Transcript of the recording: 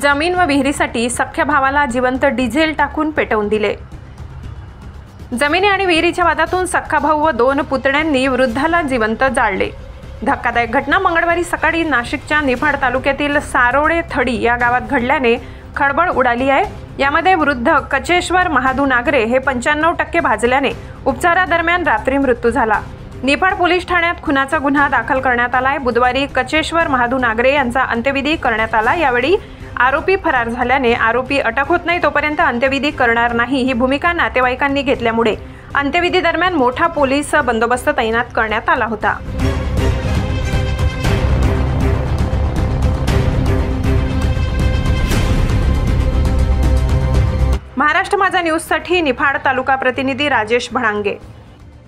जमीन व विहिरीसाठी सख्ख्या भावाला जिवंत डिझेल टाकून पेटवून दिले। जमिनी आणि विहिरीच्या वादातून सख्खा भाऊ व 2 पुतण्यांनी वृद्धाला जिवंत जाळले। धक्कादायक घटना मंगळवारी सकाळी नाशिकच्या निफाड तालुक्यातील सारोळे थडी या गावात घडल्याने खळबळ उडाली आहे। यामध्ये वृद्ध कचेश्वर महादू नागरे हे 95% भाजल्याने उपचारादरम्यान रात्री मृत्यू झाला। निफाड पोलीस ठाण्यात खुनाचा गुन्हा दाखल करण्यात आलाय। बुधवारी कचेश्वर महादू नागरे यांचा अंत्यविधी करण्यात आला। यावेळी आरोपी फरार झाल्याने आरोपी अटक होत नाही तोपर्यंत अंत्यविधी करणार नाही ही भूमिका नातेवाईकांनी घेतल्यामुळे अंत्यविधी दरम्यान मोठा पोलीस बंदोबस्त तैनात करण्यात आला होता। महाराष्ट्र माझा न्यूजसाठी निफाड तालुका प्रतिनिधी राजेश भडांगे।